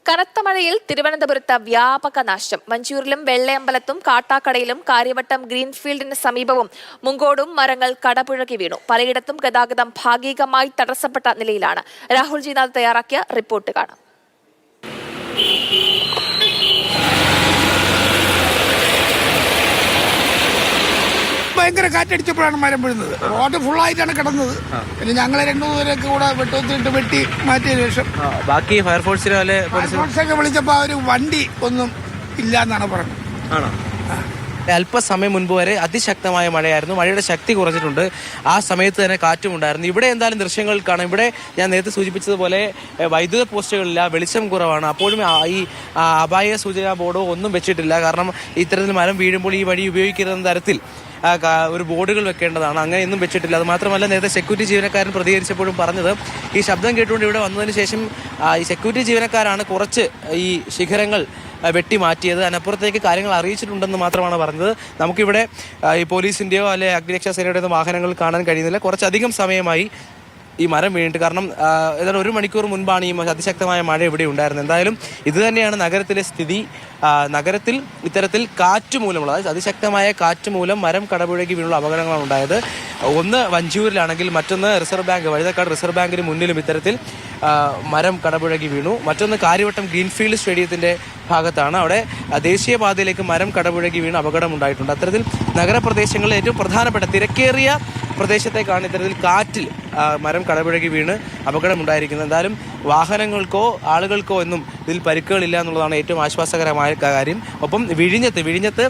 കനത്ത മഴയിൽ തിരുവനന്തപുരത്ത് വ്യാപക നാശം. മഞ്ചൂരിലും വെള്ളയമ്പലത്തും കാട്ടാക്കടയിലും കാര്യവട്ടം ഗ്രീൻഫീൽഡിന് സമീപവും മുങ്കോടും മരങ്ങൾ കടപുഴകി വീണു. പലയിടത്തും ഗതാഗതം ഭാഗികമായി തടസ്സപ്പെട്ട നിലയിലാണ്. രാഹുൽ ജിനാഥ് തയ്യാറാക്കിയ റിപ്പോർട്ട് കാണാം. ഭയങ്കര കാറ്റടിച്ചപ്പോഴാണ് മരം വീഴുന്നത്. റോഡ് ഫുള്ളായിട്ടാണ് കിടന്നത്. പിന്നെ ഞങ്ങളെ 2-3 പേരൊക്കെ കൂടെ വെട്ടി മാറ്റിയ ശേഷം ബാക്കി ഫയർഫോഴ്സിനെ ഫയർഫോഴ്സൊക്കെ വിളിച്ചപ്പോൾ ഒരു വണ്ടി ഒന്നും ഇല്ല എന്നാണ് പറഞ്ഞത്. ആണോ? അല്പസമയം മുൻപ് വരെ അതിശക്തമായ മഴയായിരുന്നു. മഴയുടെ ശക്തി കുറഞ്ഞിട്ടുണ്ട്. ആ സമയത്ത് തന്നെ കാറ്റും ഉണ്ടായിരുന്നു. ഇവിടെ എന്തായാലും ദൃശ്യങ്ങൾ കാണാം. ഇവിടെ ഞാൻ നേരത്തെ സൂചിപ്പിച്ചതുപോലെ വൈദ്യുത പോസ്റ്റുകളില്ല, വെളിച്ചം കുറവാണ്. അപ്പോഴും ഈ അപായ സൂചനാ ബോർഡോ ഒന്നും വെച്ചിട്ടില്ല. കാരണം ഇത്തരത്തിൽ മരം വീഴുമ്പോൾ ഈ വഴി ഉപയോഗിക്കുന്ന തരത്തിൽ ഒരു ബോർഡുകൾ വെക്കേണ്ടതാണ്. അങ്ങനെയൊന്നും വെച്ചിട്ടില്ല. അത് മാത്രമല്ല, നേരത്തെ സെക്യൂരിറ്റി ജീവനക്കാരൻ പ്രതികരിച്ചപ്പോഴും പറഞ്ഞത് ഈ ശബ്ദം കേട്ടുകൊണ്ട് ഇവിടെ വന്നതിന് ശേഷം ഈ സെക്യൂരിറ്റി ജീവനക്കാരാണ് കുറച്ച് ഈ ശിഖരങ്ങൾ വെട്ടി മാറ്റിയത്. അതിനപ്പുറത്തേക്ക് കാര്യങ്ങൾ അറിയിച്ചിട്ടുണ്ടെന്ന് മാത്രമാണ് പറഞ്ഞത്. നമുക്കിവിടെ ഈ പോലീസിൻ്റെയോ അല്ലെ അഗ്നിരക്ഷാ സേനയുടെയോ വാഹനങ്ങൾ കാണാൻ കഴിയുന്നില്ല. കുറച്ചധികം സമയമായി ഈ മരം വീണിട്ട്. കാരണം ഏതാണ്ട് 1 മണിക്കൂർ മുൻപാണ് ഈ അതിശക്തമായ മഴ ഇവിടെ ഉണ്ടായിരുന്നത്. എന്തായാലും ഇത് തന്നെയാണ് നഗരത്തിലെ സ്ഥിതി. നഗരത്തിൽ ഇത്തരത്തിൽ കാറ്റ് മൂലമുള്ള, അതായത് അതിശക്തമായ കാറ്റ് മൂലം മരം കടപുഴകി വീണുള്ള അപകടങ്ങളാണ് ഉണ്ടായത്. ഒന്ന് വഞ്ചൂരിലാണെങ്കിൽ മറ്റൊന്ന് റിസർവ് ബാങ്ക്, വഴുതക്കാട് റിസർവ് ബാങ്കിന് മുന്നിലും ഇത്തരത്തിൽ മരം കടപുഴകി വീണു. മറ്റൊന്ന് കാര്യവട്ടം ഗ്രീൻഫീൽഡ് സ്റ്റേഡിയത്തിൻ്റെ ഭാഗത്താണ്. അവിടെ ദേശീയപാതയിലേക്ക് മരം കടപുഴകി വീണ് അപകടം ഉണ്ടായിട്ടുണ്ട്. അത്തരത്തിൽ നഗരപ്രദേശങ്ങളിലെ ഏറ്റവും പ്രധാനപ്പെട്ട തിരക്കേറിയ പ്രദേശത്തേക്കാണ് ഇത്തരത്തിൽ കാറ്റിൽ മരം കടപുഴകി വീണ് അപകടമുണ്ടായിരിക്കുന്നത്. എന്തായാലും വാഹനങ്ങൾക്കോ ആളുകൾക്കോ ഒന്നും ഇതിൽ പരിക്കുകളില്ല എന്നുള്ളതാണ് ഏറ്റവും ആശ്വാസകരമായ കാര്യം. ഒപ്പം വിഴിഞ്ഞത്ത്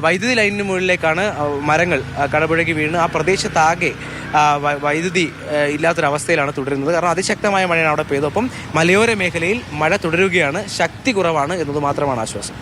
വൈദ്യുതി ലൈനിന് മുകളിലേക്കാണ് മരങ്ങൾ കടപുഴകി വീണ് ആ പ്രദേശത്താകെ വൈദ്യുതി ഇല്ലാത്തൊരവസ്ഥയിലാണ് തുടരുന്നത്. കാരണം അതിശക്തമായ മഴയാണ് അവിടെ പെയ്തത്. ഒപ്പം മലയോര മേഖലയിൽ മഴ തുടരുകയാണ്. ശക്തി കുറവാണ് എന്നത് മാത്രമാണ് ആശ്വാസം.